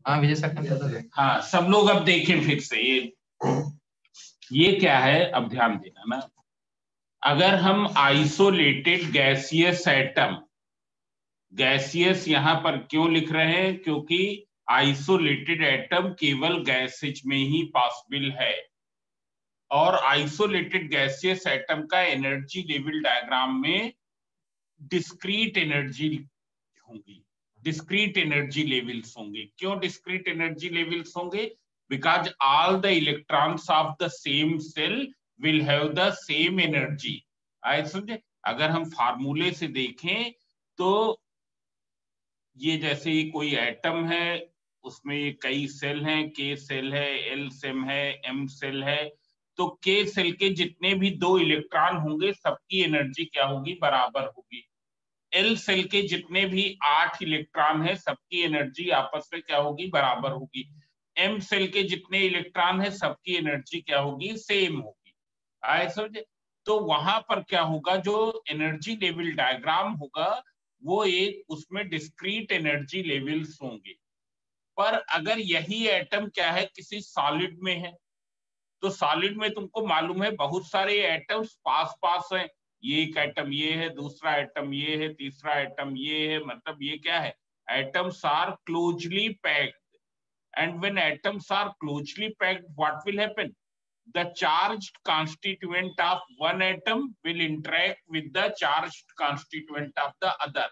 हाँ विजय सर। हाँ सब लोग अब देखें फिर से, ये क्या है अब ध्यान देना ना। अगर हम आइसोलेटेड गैसियस एटम, गैसियस यहां पर क्यों लिख रहे हैं, क्योंकि आइसोलेटेड एटम केवल गैसेज में ही पॉसिबल है, और आइसोलेटेड गैसियस एटम का एनर्जी लेवल डायग्राम में डिस्क्रीट एनर्जी होंगी, डिस्क्रीट एनर्जी लेवल्स होंगे। क्यों डिस्क्रीट एनर्जी लेवल्स होंगे? Because all the electrons of the same cell will have the same energy. आए समझे? अगर हम फार्मूले से देखें तो ये जैसे कोई एटम है, उसमें कई सेल हैं, के सेल है, एल सेल है, एम सेल है, तो के सेल के जितने भी 2 इलेक्ट्रॉन होंगे सबकी एनर्जी क्या होगी? बराबर होगी। एल सेल के जितने भी 8 इलेक्ट्रॉन है सबकी एनर्जी आपस में क्या होगी? बराबर होगी। एम सेल के जितने इलेक्ट्रॉन है सबकी एनर्जी क्या होगी? सेम होगी। आए समझे? तो वहां पर क्या होगा, जो एनर्जी लेवल डायग्राम होगा वो एक उसमें डिस्क्रीट एनर्जी लेवल्स होंगे। पर अगर यही एटम क्या है, किसी सॉलिड में है, तो सॉलिड में तुमको मालूम है बहुत सारे एटम्स पास पास हैं, ये एक एटम ये है, दूसरा एटम ये है, तीसरा एटम ये है, मतलब ये क्या है? Atoms are closely packed, and when atoms are closely packed what will happen? The charged constituent of one atom will interact with the charged constituent of the other.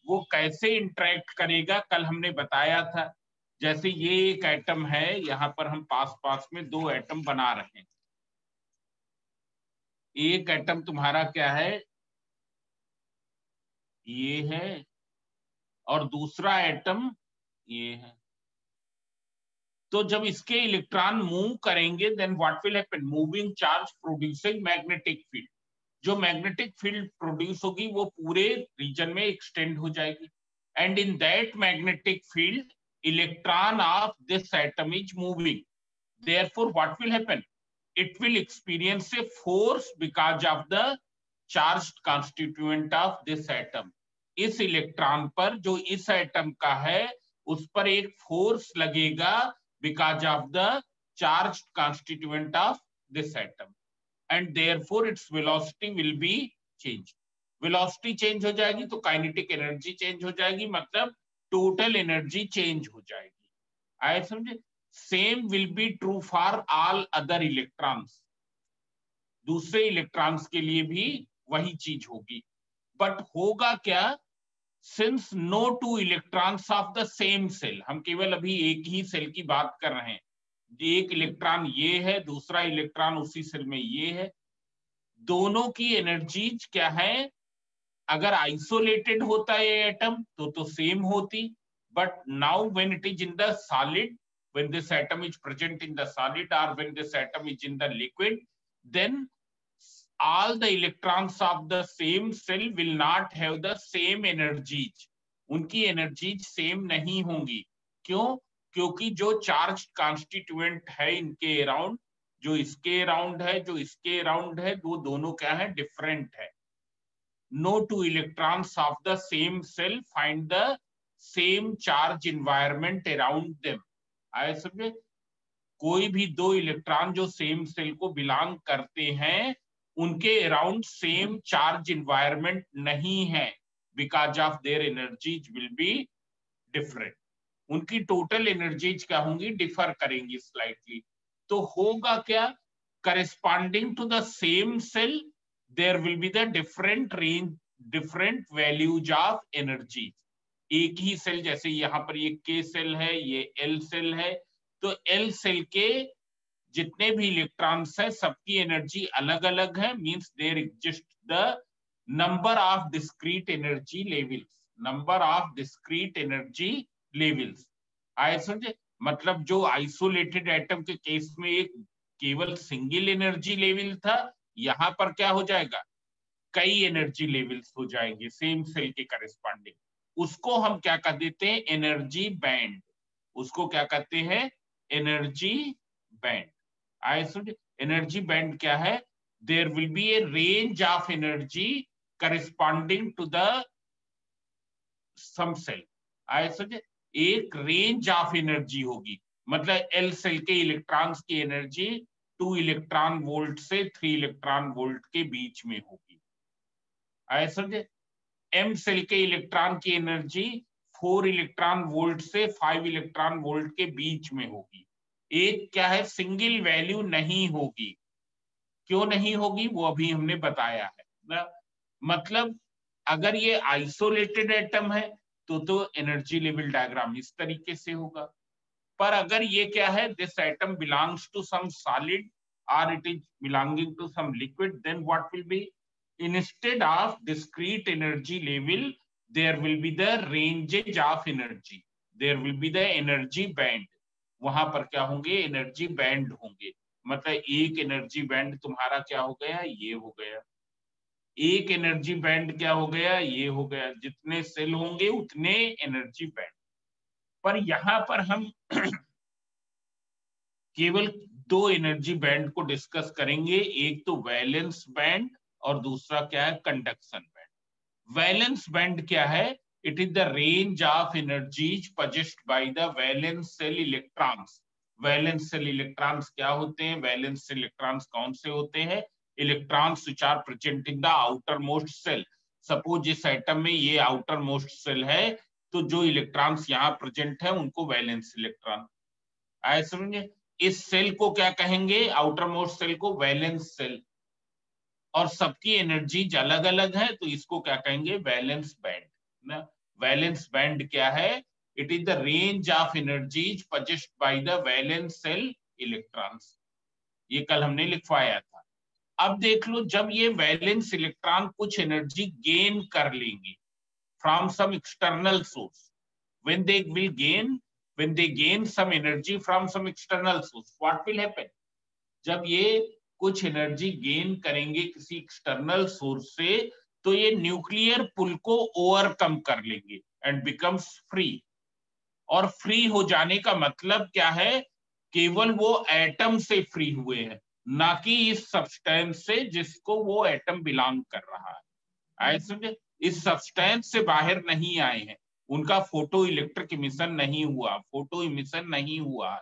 वो कैसे इंटरेक्ट करेगा कल हमने बताया था। जैसे ये एक एटम है, यहां पर हम पास पास में 2 एटम बना रहे हैं। एक एटम तुम्हारा क्या है? ये है, और दूसरा एटम ये है। तो जब इसके इलेक्ट्रॉन मूव करेंगे then what will happen? Moving charge producing magnetic field. जो मैग्नेटिक फील्ड प्रोड्यूस होगी वो पूरे रीजन में एक्सटेंड हो जाएगी, and in that magnetic field electron of this atom is moving. Therefore what will happen? It will experience a force because of the charged constituent of this atom. इस electron पर, जो इस atom का है, उस पर एक फोर्स लगेगा because of the charged constituent of this atom, and therefore its velocity will be changed. velocity change हो जाएगी तो kinetic energy change हो जाएगी, मतलब total energy change हो जाएगी। आए समझे? same will be true for all other electrons। दूसरे इलेक्ट्रॉन्स के लिए भी वही चीज होगी, बट होगा क्या? Since no two electrons of the same cell, हम केवल अभी एक ही सेल की बात कर रहे हैं, एक इलेक्ट्रॉन ये है, दूसरा इलेक्ट्रॉन उसी सेल में ये है, दोनों की एनर्जीज क्या है? अगर आइसोलेटेड होता है ये एटम तो सेम होती, but now when it is in the solid, when this atom is present in the solid और when this atom is in the liquid, then all the electrons of the same cell will not have the same energies। उनकी energies same नहीं होंगी। क्यों? क्योंकि जो charge constituent है इनके around, जो इसके अराउंड है, जो इसके अराउंड है, वो दोनों क्या है? डिफरेंट है। No two electrons of the same cell find the same charge environment around them. आए समझे? कोई भी 2 इलेक्ट्रॉन जो सेम सेल को बिलोंग करते हैं, उनके अराउंड सेम चार्ज इन्वायरमेंट नहीं है, because of their energies will be different. उनकी टोटल एनर्जीज क्या होंगी? डिफर करेंगी स्लाइटली। तो होगा क्या? Corresponding to the same cell there will be the different range, different values of energy. एक ही सेल, जैसे यहाँ पर ये के सेल है, ये एल सेल है, तो एल सेल के जितने भी इलेक्ट्रॉन्स है सबकी एनर्जी अलग अलग है, means there exist the number of discrete energy levels, number of discrete energy levels. आए समझे? मतलब जो आइसोलेटेड एटम के केस में एक केवल सिंगल एनर्जी लेवल था, यहां पर क्या हो जाएगा? कई एनर्जी लेवल्स हो जाएंगे सेम सेल के करस्पॉन्डिंग। उसको हम क्या कह देते हैं? Energy band. उसको क्या कहते हैं? Energy band. आए समझे? एनर्जी बैंड क्या है? There will be a range of energy corresponding to the some shell. आए समझे? एक रेंज ऑफ एनर्जी होगी, मतलब एल सेल के इलेक्ट्रॉन्स की एनर्जी 2 इलेक्ट्रॉन वोल्ट से 3 इलेक्ट्रॉन वोल्ट के बीच में होगी। आए समझे? एम सेल के इलेक्ट्रॉन की एनर्जी 4 इलेक्ट्रॉन वोल्ट से 5 इलेक्ट्रॉन वोल्ट के बीच में होगी। एक क्या है, सिंगल वैल्यू नहीं होगी। क्यों नहीं होगी वो अभी हमने बताया है ना। मतलब अगर ये आइसोलेटेड एटम है तो एनर्जी लेवल डायग्राम इस तरीके से होगा। पर अगर ये क्या है, this atom belongs to some solid और it is belonging to some liquid, then what will be, instead of discrete energy level there will be the ranges of energy, there will be the energy band। वहां पर क्या होंगे, energy band होंगे। मतलब एक energy band तुम्हारा क्या हो गया, ये हो गया। एक एनर्जी बैंड क्या हो गया, ये हो गया। जितने सेल होंगे उतने एनर्जी बैंड। पर यहां पर हम केवल दो एनर्जी बैंड को डिस्कस करेंगे, एक तो वैलेंस बैंड और दूसरा क्या है, कंडक्शन बैंड। वैलेंस बैंड क्या है, it is the range of energies possessed by the valence cell electrons. Valence shell electrons क्या होते हैं, वैलेंस सेल इलेक्ट्रॉन्स कौन से होते हैं, electrons which are present in the outermost shell. Suppose इस एटम में ये आउटर मोस्ट सेल है, तो जो इलेक्ट्रॉन्स यहाँ प्रेजेंट है उनको वैलेंस इलेक्ट्रॉन। आए समझे? इस सेल को क्या कहेंगे, आउटर मोस्ट सेल को वैलेंस सेल। और सबकी एनर्जीज अलग अलग है तो इसको क्या कहेंगे, वैलेंस बैंड ना। वैलेंस बैंड क्या है, it is the range of energies possessed by the valence cell electrons. ये कल हमने लिखवाया था। अब देख लो, जब ये वैलेंस इलेक्ट्रॉन कुछ एनर्जी गेन कर लेंगे from some external source, when they gain some energy from some external source, what will happen, जब ये कुछ एनर्जी गेन करेंगे किसी एक्सटर्नल सोर्स से, तो ये न्यूक्लियर पुल को ओवरकम कर लेंगे एंड बिकम्स फ्री। और फ्री हो जाने का मतलब क्या है, केवल वो एटम से फ्री हुए हैं, ना कि इस सब्सटेंस से जिसको वो एटम बिलोंग कर रहा है। ऐसे इस सब्सटेंस से बाहर नहीं आए हैं, उनका फोटो इलेक्ट्रिक इमिशन नहीं हुआ, फोटो इमिशन नहीं हुआ,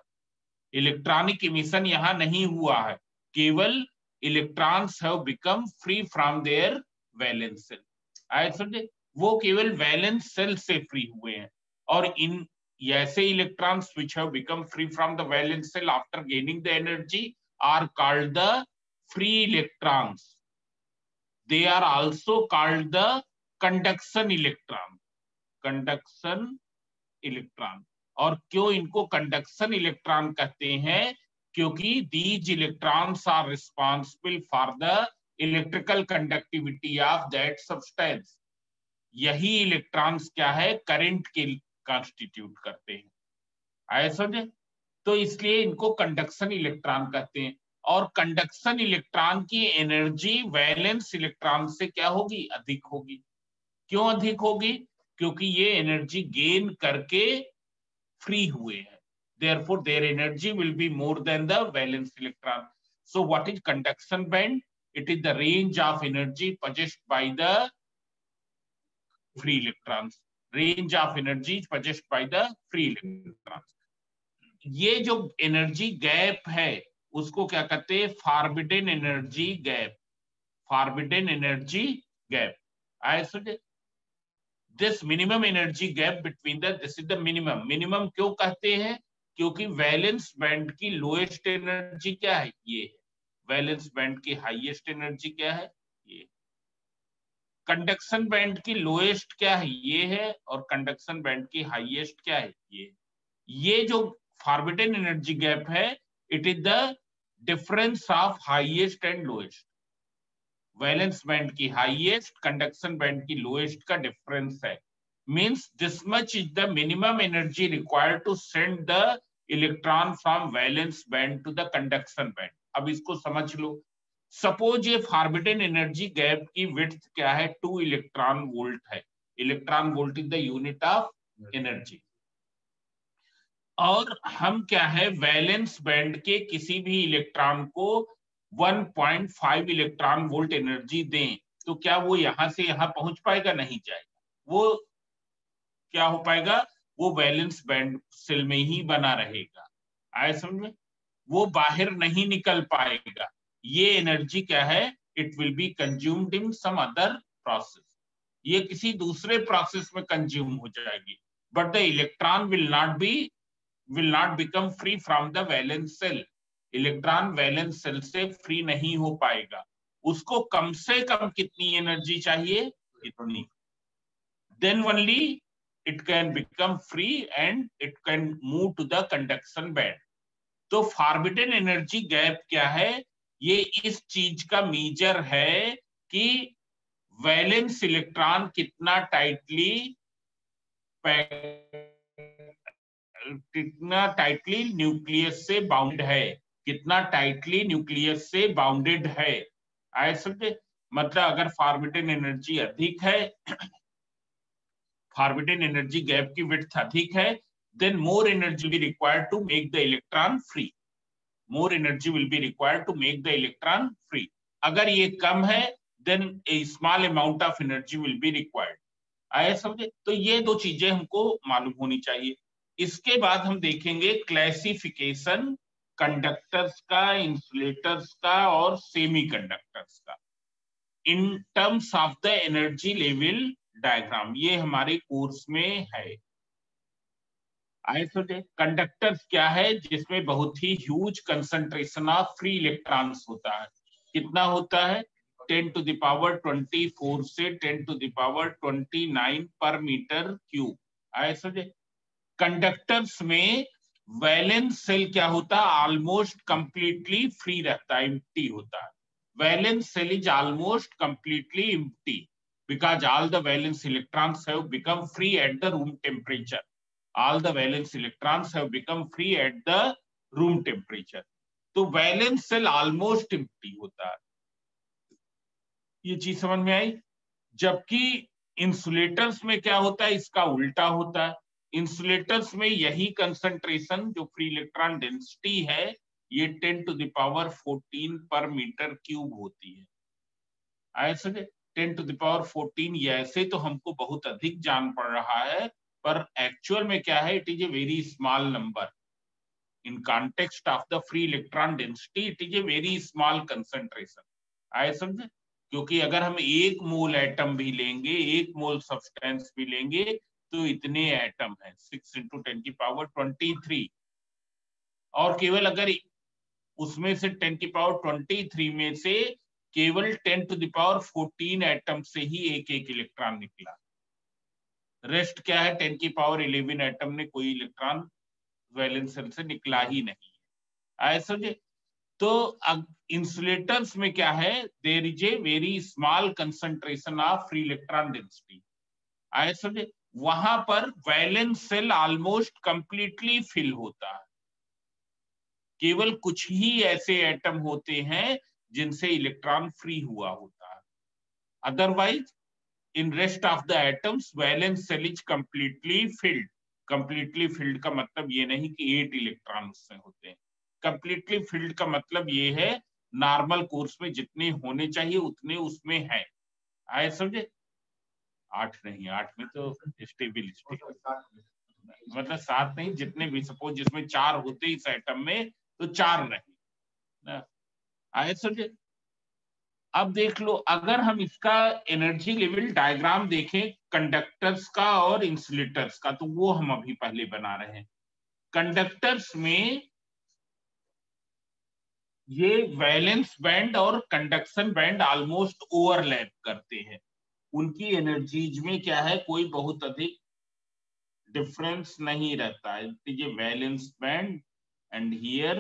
इलेक्ट्रॉनिक इमिशन यहां नहीं हुआ है, केवल electrons have become free from there valence shell. आए समझे? वो केवल वैलेंस सेल से फ्री हुए हैं। और इन ऐसे electrons which have become free from the valence shell after gaining the energy are called the free electrons. they are also called the conduction electron, conduction electron। और क्यों इनको कंडक्शन इलेक्ट्रॉन कहते हैं, क्योंकि these electrons are responsible for the electrical conductivity of that substance। यही electrons क्या है, current के कॉन्स्टिट्यूट करते हैं। आए समझे? तो इसलिए इनको कंडक्शन इलेक्ट्रॉन कहते हैं। और कंडक्शन इलेक्ट्रॉन की एनर्जी वैलेंस इलेक्ट्रॉन से क्या होगी, अधिक होगी। क्यों अधिक होगी, क्योंकि ये एनर्जी गेन करके फ्री हुए हैं, therefore their energy will be more than the valence electron। So what is conduction band, it is the range of energy possessed by the free electrons, range of energy possessed by the free electrons। ये जो energy gap है उसको क्या कहते हैं, forbidden energy gap, forbidden energy gap. I soon, this minimum energy gap between the, this is the minimum. Minimum क्यों कहते हैं, क्योंकि वैलेंस बैंड की लोएस्ट एनर्जी क्या है, ये है। वैलेंस बैंड की हाईएस्ट एनर्जी क्या है, ये। कंडक्शन बैंड की लोएस्ट क्या है, ये है। और कंडक्शन बैंड की हाईएस्ट क्या है, ये। ये जो फॉरबिडन एनर्जी गैप है, it is the difference of highest and lowest. Valence band की हाईएस्ट, कंडक्शन बैंड की लोएस्ट का डिफरेंस है। Means this much is the minimum energy required to send the electron from valence band to the conduction band. अब इसको समझ लो। Suppose ये forbidden energy gap की विड्थ क्या है, 2 इलेक्ट्रॉन वोल्ट है। Electron volt is the unit of energy. और हम क्या है, वैलेंस बैंड के किसी भी इलेक्ट्रॉन को 1.5 इलेक्ट्रॉन वोल्ट एनर्जी दें, तो क्या वो यहां से यहां पहुंच पाएगा, नहीं जाएगा। वो क्या हो पाएगा, वो वैलेंस बैंड सेल में ही बना रहेगा। आए समझ में? वो बाहर नहीं निकल पाएगा। ये एनर्जी क्या है? It will be consumed in some other process, ये किसी दूसरे प्रोसेस में कंज्यूम हो जाएगी, but the electron will not become free from the valence shell. Electron valence shell से फ्री नहीं हो पाएगा। उसको कम से कम कितनी एनर्जी चाहिए? इतनी। Then only it can become free and it can move to the conduction band. तो फॉरबिडन एनर्जी गैप क्या है? ये इस चीज का मेजर है कि वैलेंस इलेक्ट्रॉन कितना टाइटली न्यूक्लियस से बाउंड है, कितना टाइटली न्यूक्लियस से बाउंडेड है। आए समझे? मतलब अगर फॉरबिडन एनर्जी अधिक है, फॉरबिडन एनर्जी गैप की विड्थ अधिक है, then more energy will be required to make the electron free. More energy will be required to make the electron free. अगर ये कम है, then a small amount of energy will be required. आया समझे? तो ये दो चीजें हमको मालूम होनी चाहिए। इसके बाद हम देखेंगे क्लासिफिकेशन कंडक्टर्स का, इंसुलेटर्स का और सेमी कंडक्टर्स का in terms of the energy level diagram. ये हमारे कोर्स में है। कंडक्टर्स क्या है? जिसमें बहुत ही huge concentration of free electrons होता है। कितना होता है? 10 to the power 24 से 10 to the power 29 पर मीटर क्यूब। आए समझे? कंडक्टर्स में वैलेंस सेल क्या होता है? ऑलमोस्ट कंप्लीटली फ्री रहता है, एम्प्टी होता है। Valence shell is almost completely empty because all the valence electrons have become free at the room temperature. All the valence electrons have become free at the room temperature. तो valence shell almost empty होता है। ये चीज समझ में आई? जबकि insulators में क्या होता है? इसका उल्टा होता है। इंसुलेटर्स में यही कंसंट्रेशन जो फ्री इलेक्ट्रॉन डेंसिटी है, ये 10 to the power 14 पर मीटर क्यूब होती है। आए समझे? 10 to the power 14, ये ऐसे तो हमको बहुत अधिक जान पड़ रहा है, पर एक्चुअल में क्या है? It is a very small number in context of the free electron density. It is a very small concentration. आए समझे? क्योंकि अगर हम 1 मोल एटम भी लेंगे, 1 मोल सब्सटेंस भी लेंगे, तो इतने एटम है 6 into 10 की पावर 23। और केवल अगर उसमें से 10 की पावर 23 में से केवल 10 to the power 14 एटम से ही एक इलेक्ट्रॉन निकला। रेस्ट क्या है? 10 की पावर 11 एटम ने कोई इलेक्ट्रॉन वैलेंस सेल से निकला ही नहीं। आए समझे? तो इंसुलेटर्स में क्या है? There is a very small concentration of free electron density. आए समझे? वहां पर valence shell almost completely fill होता है। केवल कुछ ही ऐसे एटम होते हैं जिनसे इलेक्ट्रॉन फ्री हुआ होता है। Otherwise in rest of the atoms valence shell is completely filled. Completely filled का मतलब ये नहीं कि 8 इलेक्ट्रॉन उससे होते हैं। कंप्लीटली फिल्ड का मतलब ये है नॉर्मल कोर्स में जितने होने चाहिए उतने उसमें है। आए समझे? 8 नहीं, 8 में तो स्टेबल मतलब 7 नहीं, जितने भी सपोज जिसमें 4 होते इस एटम में, तो 4 नहीं। आए समझे? अब देख लो, अगर हम इसका एनर्जी लेवल डायग्राम देखें कंडक्टर्स का और इंसुलेटर्स का, तो वो हम अभी पहले बना रहे हैं। कंडक्टर्स में ये वैलेंस बैंड और कंडक्शन बैंड ऑलमोस्ट ओवरलैप करते हैं। उनकी एनर्जीज में क्या है? कोई बहुत अधिक डिफरेंस नहीं रहता है। ये valence band and here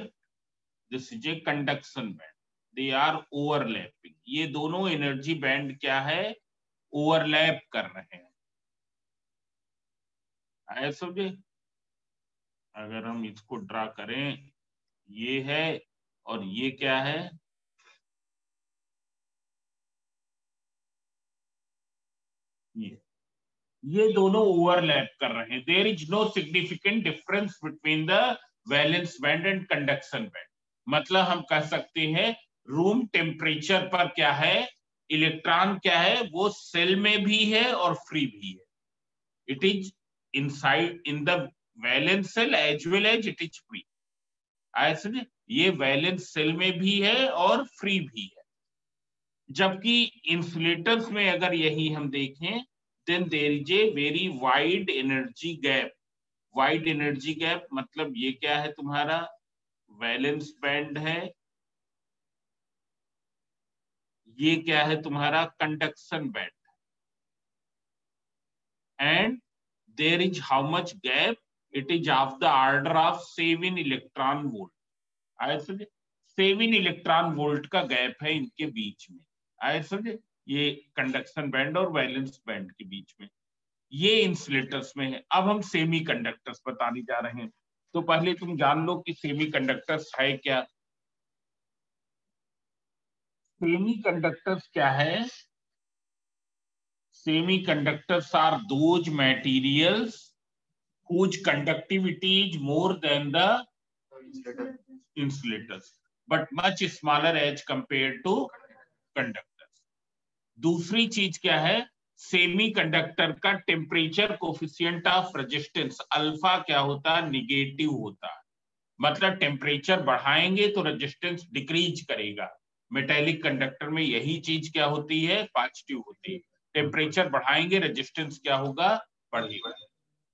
this is a conduction band, they are overlapping. ये दोनों एनर्जी बैंड क्या है? ओवरलैप कर रहे हैं। आया समझे? अगर हम इसको ड्रा करें, ये है और ये क्या है? ये दोनों ओवरलैप कर रहे हैं। There is no significant difference between the valence band and conduction band. मतलब हम कह सकते हैं रूम टेम्परेचर पर क्या है? इलेक्ट्रॉन क्या है? वो सेल में भी है और फ्री भी है। It is inside in the valence cell as well as it is free. ऐसे ये वैलेंस सेल में भी है और फ्री भी है। जबकि इंसुलेटर्स में अगर यही हम देखें, then there is a very wide energy gap. Wide energy gap मतलब ये क्या है, तुम्हारा वैलेंस बैंड है, ये क्या है तुम्हारा conduction band, and there is how much gap, it is of the order of 7 electron volt. आए समझे, 7 इलेक्ट्रॉन वोल्ट का गैप है इनके बीच में। आए समझे, ये कंडक्शन बैंड और वैलेंस बैंड के बीच में, ये इंसुलेटर्स में है। अब हम सेमी कंडक्टर्स बताने जा रहे हैं। तो पहले तुम जान लो कि सेमी कंडक्टर्स है क्या। सेमी कंडक्टर्स क्या है? Semiconductors are those materials whose conductivity is more than the insulators but much smaller as compared to conductors. दूसरी चीज क्या है, सेमी कंडक्टर का temperature coefficient of resistance alpha क्या होता है, निगेटिव होता है। मतलब टेम्परेचर बढ़ाएंगे तो रेजिस्टेंस डिक्रीज करेगा। मेटेलिक कंडक्टर में यही चीज क्या होती है, पॉजिटिव होती है। टेम्परेचर बढ़ाएंगे रेजिस्टेंस क्या होगा, बढ़ेगा।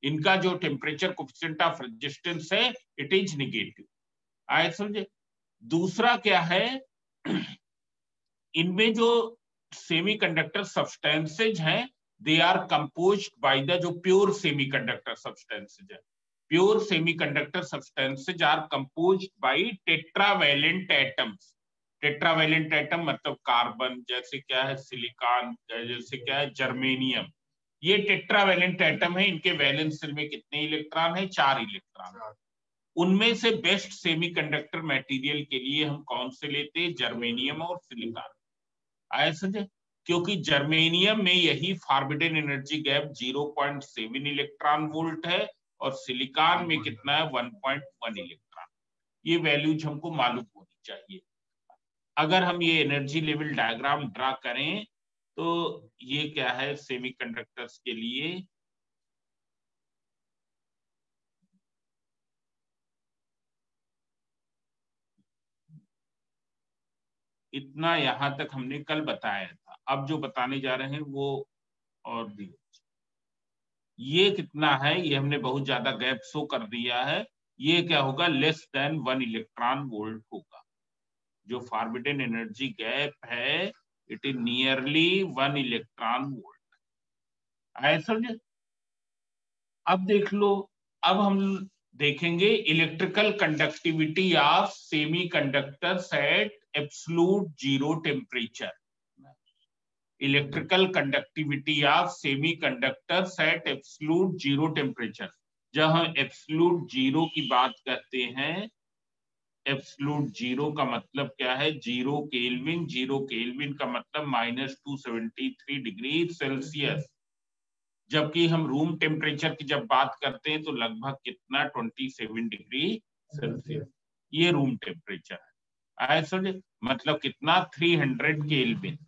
इनका जो टेम्परेचर कोफिशिएंट ऑफ रेजिस्टेंस है इट इज निगेटिव। आए समझे। दूसरा क्या है, इनमें जो सेमीकंडक्टर सब्सटेंसेज हैं they are composed by the, जो प्योर सेमीकंडक्टर सब्सटेंसेज है, pure semiconductor substances are composed by tetravalent atoms. Tetravalent atom मतलब कार्बन, जैसे क्या है सिलिकॉन, जैसे क्या है जर्मेनियम। ये टेट्रावैलेंट एटम है, इनके वैलेंस शेल में कितने इलेक्ट्रॉन है, 4 इलेक्ट्रॉन। उनमें से बेस्ट सेमीकंडक्टर मटेरियल के लिए हम कौन से लेते हैं, जर्मेनियम और सिलिकॉन। आए समझे, क्योंकि जर्मेनियम में यही forbidden energy gap 0.7 electron volt है और सिलिकॉन में कितना है, 1.1 इलेक्ट्रॉन। ये वैल्यूज हमको मालूम होनी चाहिए। अगर हम ये एनर्जी लेवल डायग्राम ड्रा करें तो ये क्या है सेमीकंडक्टर्स के लिए, इतना यहां तक हमने कल बताया था। अब जो बताने जा रहे हैं वो और भी। ये कितना है, ये हमने बहुत ज्यादा गैप शो कर दिया है। ये क्या होगा, लेस देन 1 इलेक्ट्रॉन वोल्ट होगा। जो फॉरबिडन एनर्जी गैप है it is nearly 1 electron volt. आए समझे। अब देख लो, अब हम देखेंगे electrical conductivity of semiconductors at absolute zero temperature. Electrical conductivity of semiconductors at absolute zero temperature. जब हम एब्सोल्यूट जीरो की बात करते हैं, एब्सोल्यूट जीरो का मतलब क्या है, जीरो केल्विन। जीरो केल्विन का मतलब -273 डिग्री सेल्सियस। जबकि हम रूम टेम्परेचर की जब बात करते हैं तो लगभग कितना, 27 डिग्री सेल्सियस। ये रूम टेम्परेचर है। समझे, मतलब कितना, 300 केल्विन।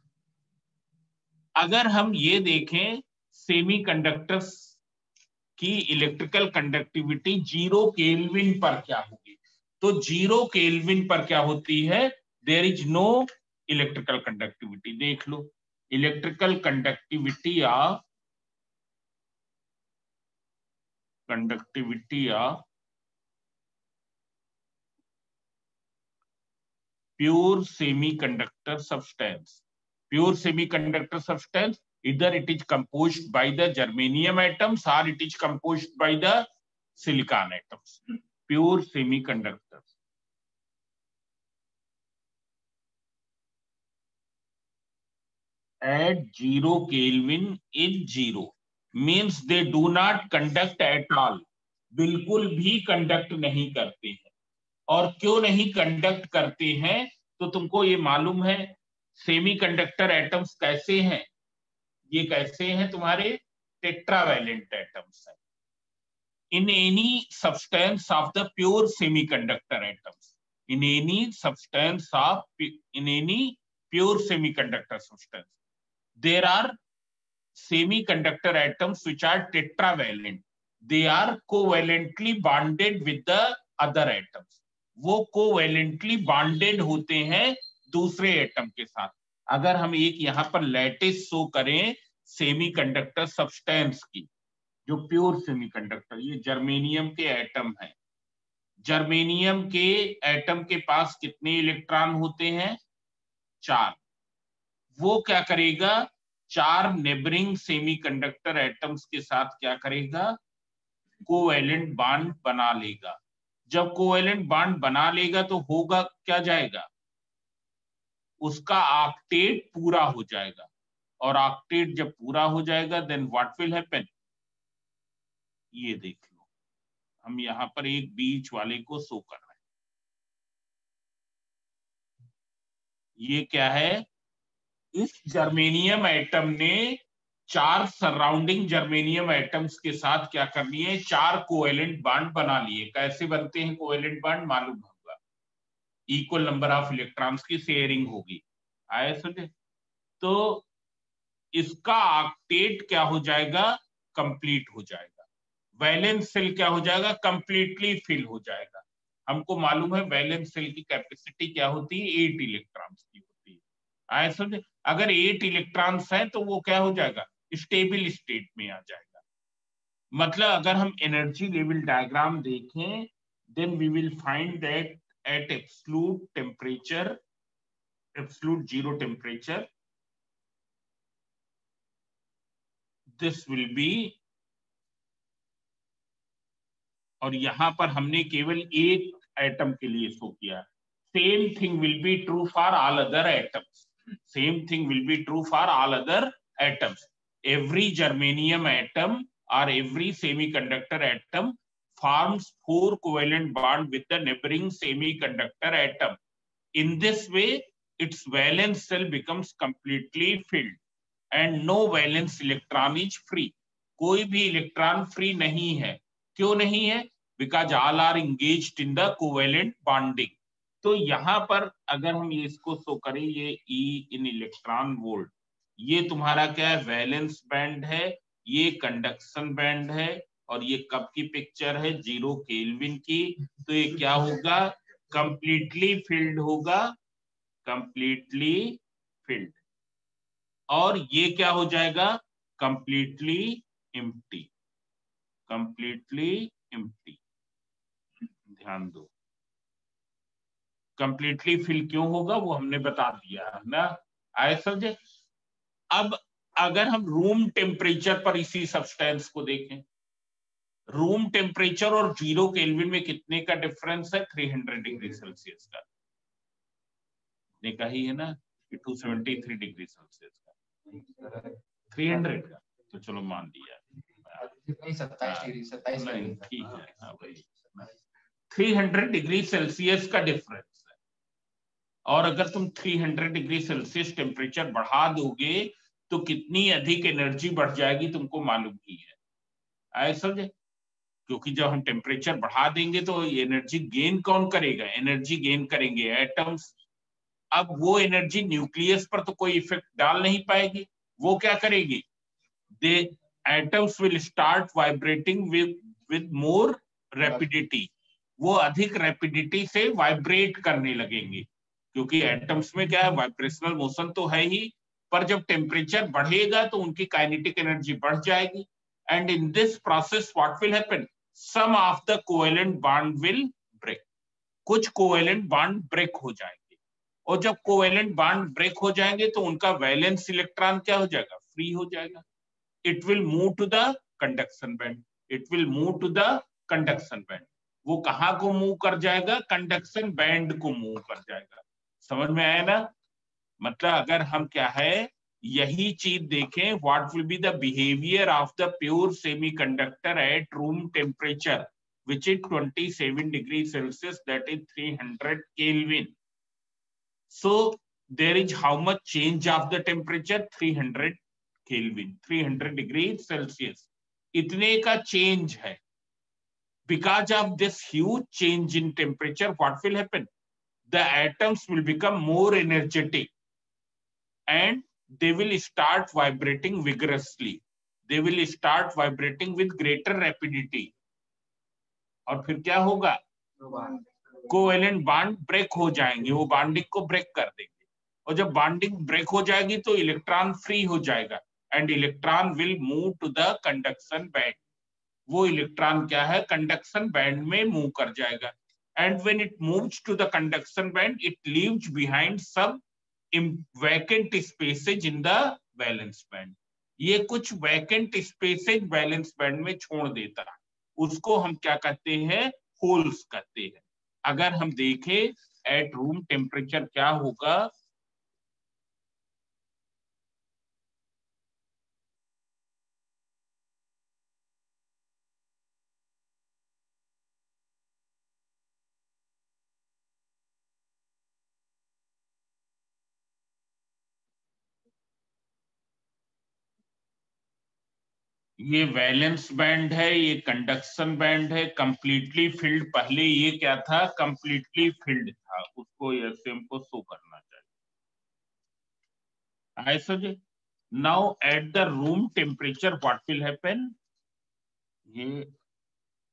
अगर हम ये देखें सेमीकंडक्टर्स की इलेक्ट्रिकल कंडक्टिविटी 0 केल्विन पर क्या होगी, तो 0 केल्विन पर क्या होती है, there is no electrical conductivity. देख लो, electrical conductivity of pure semiconductor substance. Pure semiconductor substance, either it is composed by the germanium atoms or it is composed by the silicon atoms. Pure semiconductors. At 0 Kelvin is 0 means they do not conduct at all. बिल्कुल भी conduct नहीं करते हैं। और क्यों नहीं conduct करते हैं, तो तुमको ये मालूम है सेमीकंडक्टर एटम्स कैसे हैं, ये कैसे हैं तुम्हारे, टेट्रावैलेंट एटम्स हैं। In any substance of the pure semiconductor atoms, in any substance of, in any pure semiconductor substance there are semiconductor atoms which are tetravalent. they are covalently bonded with the other atoms. वो covalently bonded होते हैं दूसरे atom के साथ. अगर हम एक यहां पर लैटिस शो करें सेमीकंडक्टर सब्सटेंस की, जो प्योर सेमीकंडक्टर, ये जर्मेनियम के एटम है. जर्मेनियम के एटम के पास कितने इलेक्ट्रॉन होते हैं? 4. वो क्या करेगा? 4 नेबरिंग सेमीकंडक्टर एटम्स के साथ क्या करेगा? कोवैलेंट बॉन्ड बना लेगा. जब कोवैलेंट बॉन्ड बना लेगा तो होगा क्या जाएगा? उसका ऑक्टेट पूरा हो जाएगा. और ऑक्टेट जब पूरा हो जाएगा देन व्हाट विल हैपन? ये देख लो, हम यहां पर एक बीच वाले को शो कर रहे हैं. ये क्या है? इस जर्मेनियम एटम ने 4 सराउंडिंग जर्मेनियम एटम्स के साथ क्या कर लिए? 4 कोवैलेंट बॉन्ड बना लिए. कैसे बनते हैं कोवैलेंट बॉन्ड? मालूम होगा. इक्वल नंबर ऑफ इलेक्ट्रॉन्स की शेयरिंग होगी. आए समझे? तो इसका ऑक्टेट क्या हो जाएगा? कंप्लीट हो जाएगा. वैलेंस सेल क्या हो जाएगा? कंप्लीटली फिल हो जाएगा. हमको मालूम है वैलेंस सेल की कैपेसिटी क्या होती है? 8 इलेक्ट्रॉन्स की होती है. आए समझे? अगर 8 इलेक्ट्रॉन्स हैं तो वो क्या हो जाएगा? स्टेबल स्टेट में आ जाएगा. मतलब अगर हम एनर्जी लेवल डायग्राम देखें then we will find that at absolute temperature, absolute zero temperature, this will be, और यहां पर हमने केवल एक एटम के लिए शो किया. Same thing will be true for all other atoms. Same thing will be true for all other atoms. Every germanium atom or every semiconductor atom forms 4 covalent bond with the neighboring semiconductor atom. In this way, its valence shell becomes completely filled and no valence electron is free. कोई भी electron free नहीं है. क्यों नहीं है? Because all are engaged in the covalent bonding. तो यहां पर अगर हम ये इसको शो करें, ये E इन इलेक्ट्रॉन वोल्ट, ये तुम्हारा क्या है? वैलेंस बैंड है. ये कंडक्शन बैंड है. और ये कब की पिक्चर है? 0 केल्विन की. तो ये क्या होगा? कंप्लीटली फिल्ड होगा. Completely filled. और ये क्या हो जाएगा? Completely empty. Completely empty. ध्यान दो, कंप्लीटली फिल क्यों होगा वो हमने बता दिया है ना. आए समझे? अब अगर हम रूम टेम्परेचर पर इसी सब्सटेंस को देखें, रूम टेम्परेचर और 0 केल्विन में कितने का डिफरेंस है? 300 डिग्री सेल्सियस का. देखा ही है ना कि 273 डिग्री सेल्सियस का, 300 का. तो चलो मान लिया. 27 डिग्री, 27 नहीं ठीक है. हाँ भाई, 300 डिग्री सेल्सियस का डिफरेंस है. और अगर तुम 300 डिग्री सेल्सियस टेम्परेचर बढ़ा दोगे तो कितनी अधिक एनर्जी बढ़ जाएगी तुमको मालूम ही है. आए समझे? क्योंकि जब हम टेम्परेचर बढ़ा देंगे तो एनर्जी गेन कौन करेगा? एनर्जी गेन करेंगे एटम्स. अब वो एनर्जी न्यूक्लियस पर तो कोई इफेक्ट डाल नहीं पाएगी. वो क्या करेगी? They atoms will start vibrating with more rapidity. वो अधिक रैपिडिटी से वाइब्रेट करने लगेंगे. क्योंकि एटम्स में क्या है? वाइब्रेशनल मोशन तो है ही, पर जब टेम्परेचर बढ़ेगा तो उनकी काइनेटिक एनर्जी बढ़ जाएगी. And in this process what will happen? Some of the covalent bond will break. कुछ कोवेलेंट बॉन्ड ब्रेक हो जाएंगे. और जब कोवेलेंट बॉन्ड ब्रेक हो जाएंगे तो उनका वैलेंस इलेक्ट्रॉन क्या हो जाएगा? फ्री हो जाएगा. It will move to the conduction band. It will move to the conduction band. वो कहां को मूव कर जाएगा? कंडक्शन बैंड को मूव कर जाएगा. समझ में आया ना? मतलब अगर हम क्या है यही चीज देखें, what will be the behaviour of the pure semiconductor at room temperature which is 27 degrees Celsius, that is 300 Kelvin. So there is how much change of the temperature? 300 Kelvin, 300 degrees Celsius. इतने का change है. Because of this huge change in temperature, what will happen? The atoms will become more energetic and they will start vibrating vigorously. They will start vibrating with greater rapidity, और फिर क्या होगा, covalent bond break हो जाएंगे, वो bonding को break कर देंगे, और जब बॉन्डिंग ब्रेक हो जाएगी तो इलेक्ट्रॉन फ्री हो जाएगा and electron will move to the conduction band. वो इलेक्ट्रॉन क्या है, कंडक्शन बैंड में मूव कर जाएगा, and when it moves to the conduction band it leaves behind some vacant spaces in the valence band. ये कुछ वैकेंट स्पेसेज वैलेंस बैंड में छोड़ देता है, उसको हम क्या कहते हैं, होल्स कहते हैं। अगर हम देखें एट रूम टेम्परेचर क्या होगा, ये वैलेंस बैंड है, ये कंडक्शन बैंड है, कंप्लीटली फिल्ड। पहले ये क्या था, कंप्लीटली फिल्ड था, उसको ऐसे हमको शो करना चाहिए। ऐसा जी। Now at the room temperature what will happen, ये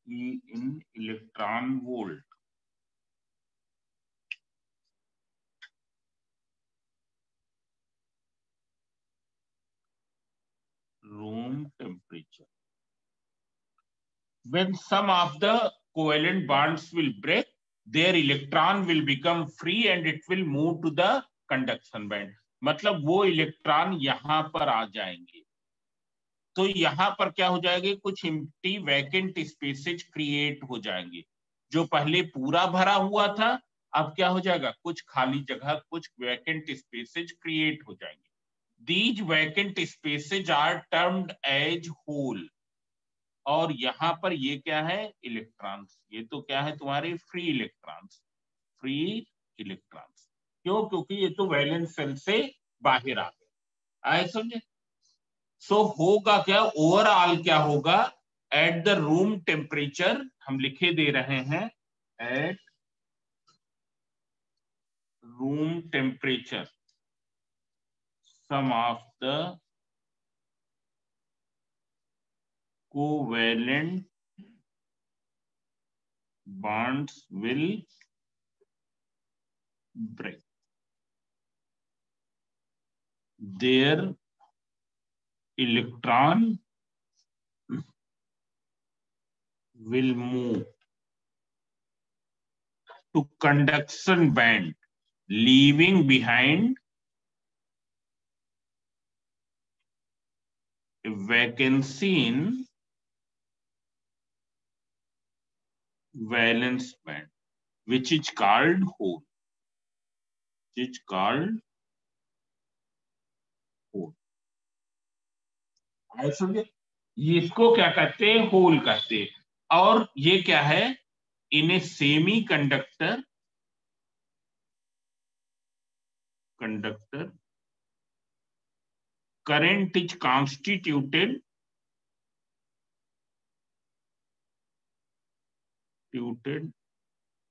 E in electron volt, room temperature. When some of the covalent bonds will break, their electron will become free and it will move to the conduction band. मतलब वो electron यहाँ पर आ जाएंगे, तो यहाँ पर क्या हो जाएंगे, कुछ एम्प्टी वैकेंट स्पेसेज क्रिएट हो जाएंगे। जो पहले पूरा भरा हुआ था अब क्या हो जाएगा, कुछ खाली जगह, कुछ वैकेंट स्पेसेज क्रिएट हो जाएंगे। These vacant spaces are termed as hole। और यहाँ पर ये क्या है, इलेक्ट्रॉन्स, ये तो क्या है तुम्हारे फ्री इलेक्ट्रॉन्स, फ्री इलेक्ट्रॉन्स। क्यों, क्योंकि ये तो वैलेंस शेल से बाहर आ गए, आए समझे। सो होगा क्या, ओवरऑल क्या होगा, एट द रूम टेम्परेचर, हम लिखे दे रहे हैं at room temperature some of the covalent bonds will break, their electron will move to conduction band, leaving behind a vacancy in valence band, which is called hole, which is called hole। समझे, इसको क्या कहते हैं, whole कहते हैं। और ये क्या है, in a semiconductor current is constituted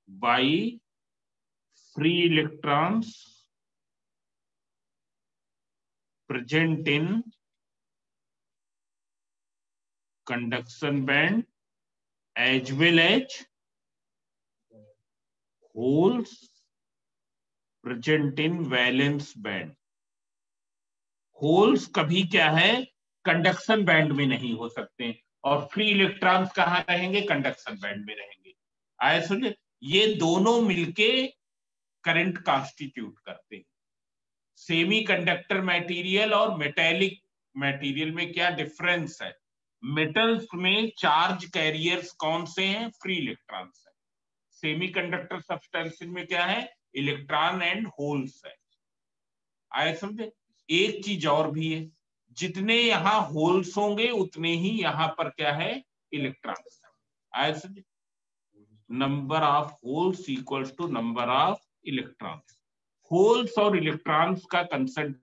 by free electrons present in conduction band as well as holes present in valence band। Holes कभी क्या है, कंडक्शन बैंड में नहीं हो सकते, और फ्री इलेक्ट्रॉन्स कहां रहेंगे, कंडक्शन बैंड में रहेंगे। आए समझे, ये दोनों मिलके करंट कॉन्स्टिट्यूट करते हैं। सेमी कंडक्टर मटेरियल और मेटेलिक मटेरियल में क्या डिफरेंस है, मेटल्स में चार्ज कैरियर्स कौन से हैं, फ्री इलेक्ट्रॉन्स है। सेमी कंडक्टर सब्सटेंसेस में क्या है, इलेक्ट्रॉन एंड होल्स है। आए समझे। एक चीज और भी है, जितने यहाँ होल्स होंगे उतने ही यहाँ पर क्या है, इलेक्ट्रॉन्स। आए समझे, number of holes equals to number of electrons. Holes और इलेक्ट्रॉन्स का कंसेप्ट